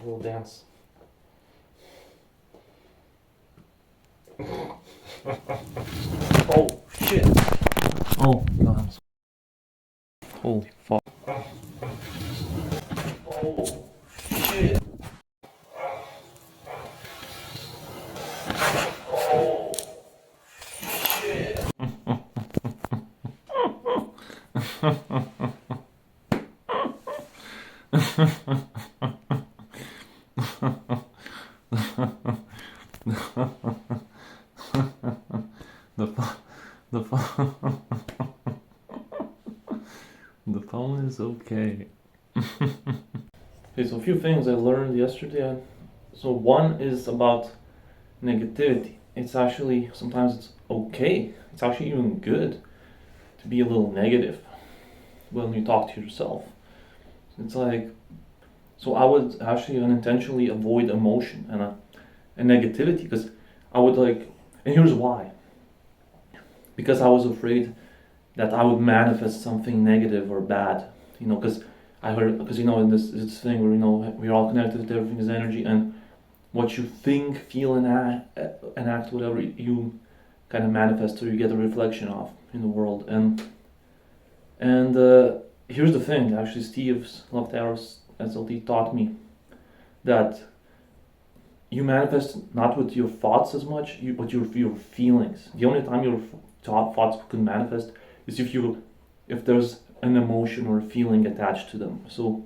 little dance. Oh shit! Oh god! Holy fuck! Oh shit! Oh shit! the phone, the phone, the phone is okay. Okay, so a few things I learned yesterday. So one is about negativity. It's actually, sometimes it's okay. It's actually even good to be a little negative when you talk to yourself. It's like, so I would actually unintentionally avoid emotion and negativity, because I would like, and here's why. Because I was afraid that I would manifest something negative or bad, because I heard, because in this thing where we're all connected, everything is energy, and what you think, feel, and act, whatever you kind of manifest, or you get a reflection of in the world. And here's the thing. Actually, Steve's Loftaros SLT taught me that you manifest not with your thoughts as much, but your feelings. The only time your thoughts can manifest is if there's an emotion or a feeling attached to them. So,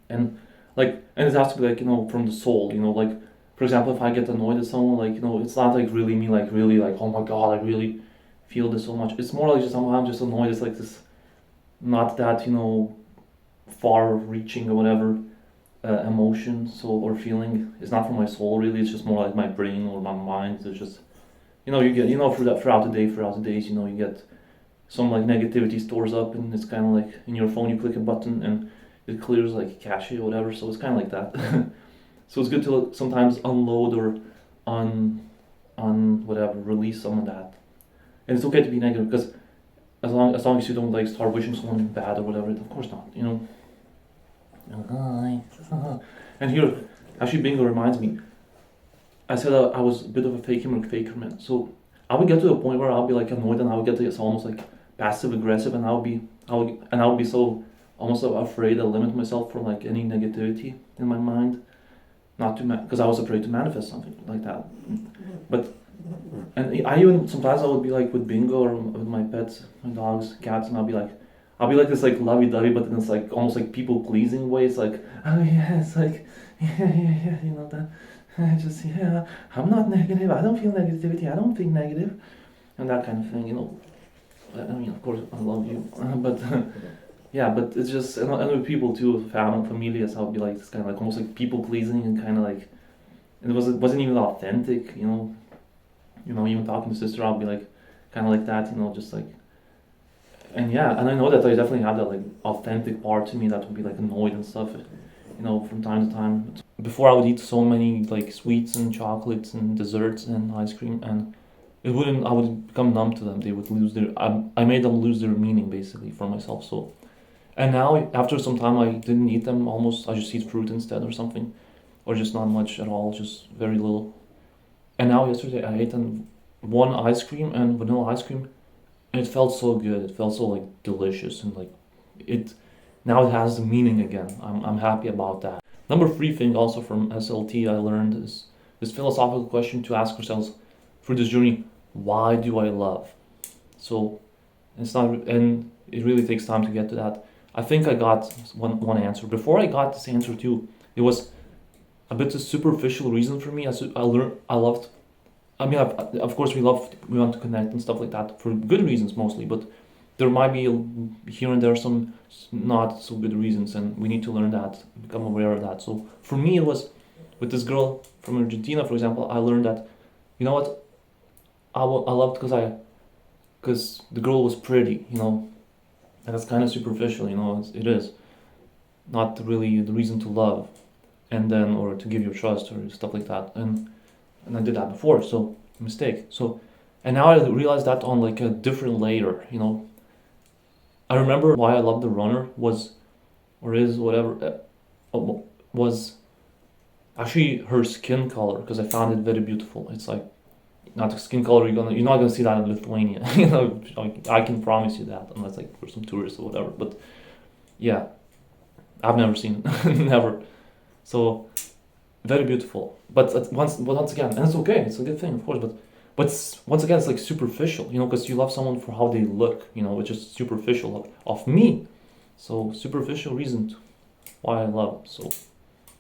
and it has to be from the soul. Like, for example, if I get annoyed at someone, it's not like really me, like really like, oh my god, I really feel this so much. It's more like just I'm just annoyed. It's like this, not that far-reaching or whatever emotion, or feeling. It's not from my soul really. It's just more like my brain or my mind. It's just you get throughout the days, you get some like negativity stores up, and it's kind of like in your phone you click a button and it clears like cache or whatever. So it's kind of like that. So it's good to sometimes unload or whatever, release some of that. And it's okay to be negative, because as long as you don't like start wishing someone bad or whatever, of course not. And here, actually, bingo reminds me. I said I was a bit of a faker man. So I would get to a point where I'll be like annoyed, and I would get to it's almost like passive aggressive, and I would be so almost afraid to limit myself from like any negativity in my mind, not to because I was afraid to manifest something like that. And I even sometimes I would be like with bingo or with my pets, my dogs, cats, and I'll be like this like lovey-dovey, but then it's like almost like people pleasing way. It's like, oh yeah, it's like yeah, that. I just I'm not negative. I don't feel negativity. I don't think negative, and that kind of thing. I mean, of course, I love you, but yeah, but it's just and with people too, familias. I'll be like this kind of like almost like people pleasing, and kind of like it wasn't even authentic. Even talking to sister, I'll be like kind of like that. Just like. And yeah, and I know that I definitely have that like authentic part to me that would be like annoyed and stuff, from time to time. Before I would eat so many like sweets and chocolates and desserts and ice cream, and I would become numb to them. They would lose I made them lose their meaning basically for myself. So, and now after some time I didn't eat them almost. I just eat fruit instead or something, or just not much at all, just very little. And now yesterday I ate one ice cream and vanilla ice cream. And it felt so good. It felt so like delicious, and like now it has the meaning again. I'm happy about that. Number 3 thing also from SLT I learned is this philosophical question to ask ourselves through this journey: why do I love? So and it really takes time to get to that. I think I got one answer. Before I got this answer too, it was a bit of superficial reason for me. I loved. I mean, of course, we want to connect and stuff like that for good reasons mostly, but there might be here and there some not so good reasons, and we need to learn that, become aware of that. So for me, it was with this girl from Argentina, for example. I learned that, what, I loved because the girl was pretty, and that's kind of superficial, it is not really the reason to love, and then or to give your trust or stuff like that, and I did that before, so mistake. So, and now I realize that on like a different layer, I remember why I loved the runner was, or is whatever, was actually her skin color, because I found it very beautiful. It's like not the skin color you're not gonna see that in Lithuania. Like, I can promise you that, unless like for some tourists or whatever. But yeah, I've never seen it, never. So very beautiful. But once again, and it's okay. It's a good thing, of course. But once again, it's like superficial, because you love someone for how they look, it's just superficial of me. So superficial reason why I love. So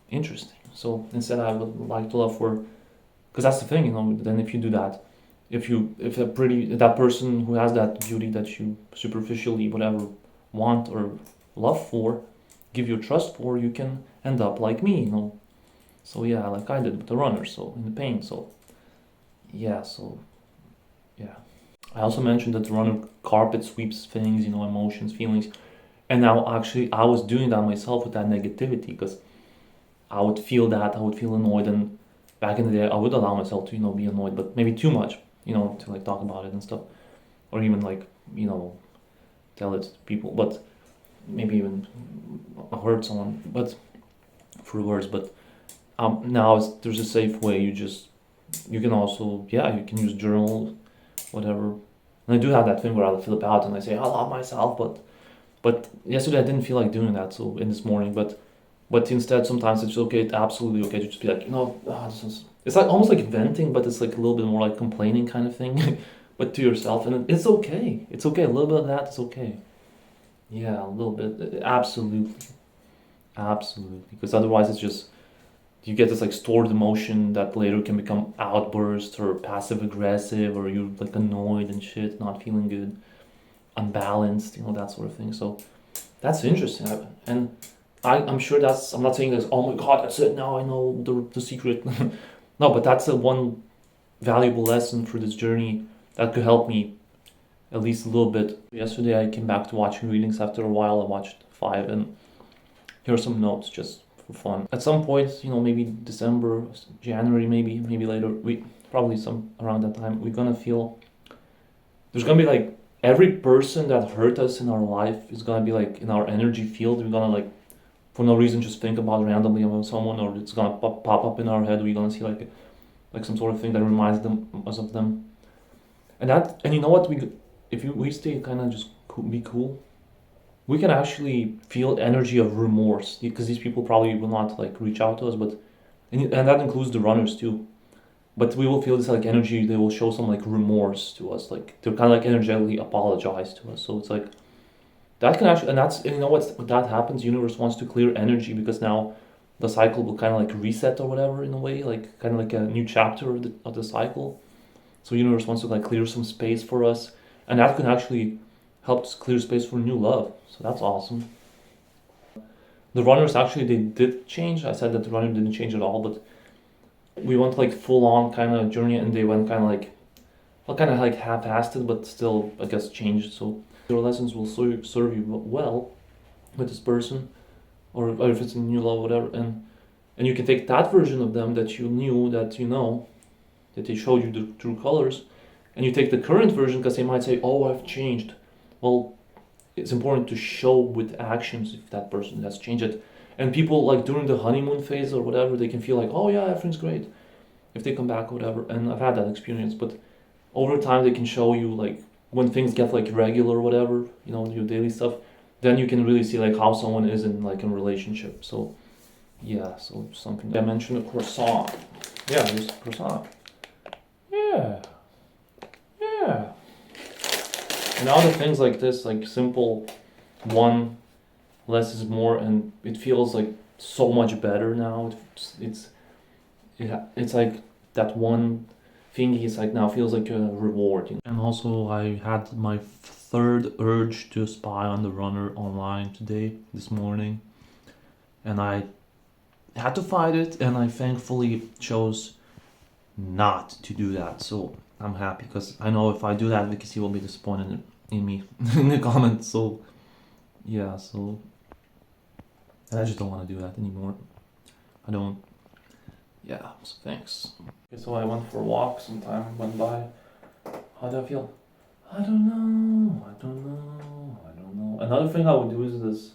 interesting. So instead, I would like to love for, because that's the thing, Then if you do that, if that person who has that beauty that you superficially whatever want or love for, give your trust for, you can end up like me. So yeah, like I did with the runner. So in the pain. So yeah. So yeah. I also mentioned that the runner carpet sweeps things, emotions, feelings. And now actually I was doing that myself with that negativity, because I would feel that, I would feel annoyed, and back in the day I would allow myself to, be annoyed, but maybe too much, to like talk about it and stuff. Or even like, tell it to people, but maybe even hurt someone, but through words. But now there's a safe way. You can also, yeah, you can use journal, whatever. And I do have that thing where I'll flip out and I say I love myself, but yesterday I didn't feel like doing that. So in this morning, but instead sometimes it's okay. It's absolutely okay to just be like, it's like almost like venting, but it's like a little bit more like complaining kind of thing, but to yourself, and it's okay. It's okay. A little bit of that is okay. Yeah, a little bit. Absolutely, absolutely. Because otherwise, it's just you get this like stored emotion that later can become outbursts or passive aggressive, or you're like annoyed and shit, not feeling good, unbalanced, that sort of thing. So that's interesting. And I'm sure I'm not saying this, oh my god, that's it, now I know the secret. No, but that's a one valuable lesson for this journey that could help me at least a little bit. Yesterday I came back to watching readings after a while. I watched 5, and here are some notes just for fun. At some point, maybe December, January, maybe later, we probably some around that time, we're gonna feel there's gonna be like every person that hurt us in our life is gonna be like in our energy field. We're gonna like for no reason just think about randomly about someone, or it's gonna pop up in our head. We're gonna see like some sort of thing that reminds us of them. And you know what, we stay kind of just be cool, we can actually feel energy of remorse, because these people probably will not like reach out to us, but and that includes the runners too. But we will feel this like energy. They will show some like remorse to us, like they're kind of like energetically apologize to us. So it's like that can actually, and you know what, when that happens, universe wants to clear energy, because now the cycle will kind of like reset or whatever, in a way, like kind of like a new chapter of the cycle. So universe wants to like clear some space for us, and that can actually help us clear space for new love. So that's awesome. The runners actually, they did change. I said that the runner didn't change at all, but we went like full on kind of journey, and they went kind of like, well, kind of like half-assed, but still I guess changed. So your lessons will serve you well with this person, or if it's a new love, whatever, and you can take that version of them that you knew, that they showed you the true colors, and you take the current version, because they might say, oh, I've changed. Well, it's important to show with actions if that person has changed it. And people, like during the honeymoon phase or whatever, they can feel like, oh yeah, everything's great if they come back or whatever. And I've had that experience, but over time they can show you, like when things get like regular or whatever, your daily stuff, then you can really see like how someone is in like a relationship. So yeah, so something I mentioned, a croissant. Yeah, there's a croissant. Yeah. And other things like this, like simple, one less is more, and it feels like so much better now. It's like that one thingy is like now feels like a reward. And also I had my third urge to spy on the runner online this morning, and I had to fight it, and I thankfully chose not to do that. So I'm happy, because I know if I do that, Vicky will be disappointed in me in the comments. So yeah, so and I just don't want to do that anymore. I don't. Yeah, so thanks. Okay, so I went for a walk. Some time went by. How do I feel? I don't know. Another thing I would do is this.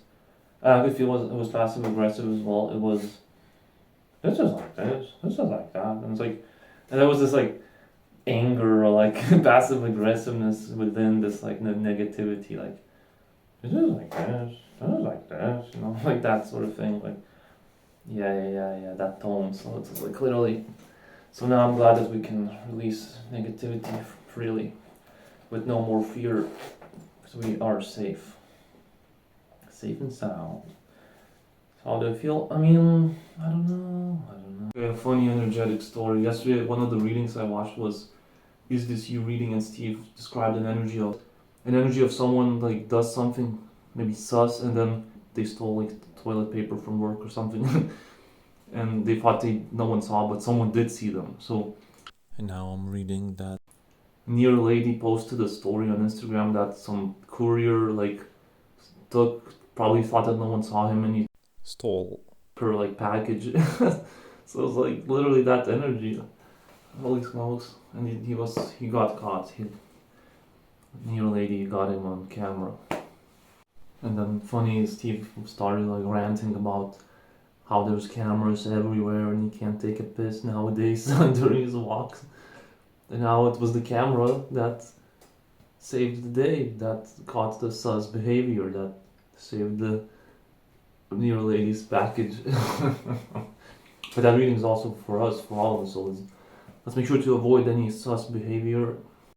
I could feel it was passive aggressive as well. It was this is like this is like that. And it's like, and there was this like anger or like passive aggressiveness within this like negativity, like this is like this is like this, you know, like that sort of thing. Like, yeah, that tone. So it's like literally. So now I'm glad that we can release negativity freely, with no more fear, because we are safe and sound. So how do I feel? I mean, I don't know. A funny, energetic story. Yesterday, one of the readings I watched was "Is This You" reading, and Steve described an energy of someone like does something maybe sus, and then they stole like toilet paper from work or something, and they thought no one saw, but someone did see them. So, and now I'm reading that near lady posted a story on Instagram that some courier like probably thought that no one saw him, and he stole her like package. So it's like literally that energy. Holy smokes! And he got caught. Near lady got him on camera. And then funny, Steve started like ranting about how there's cameras everywhere and he can't take a piss nowadays during his walks. And now it was the camera that saved the day, that caught the sus behavior, that saved the near lady's package. But that reading is also for us, for all of us. So let's make sure to avoid any sus behavior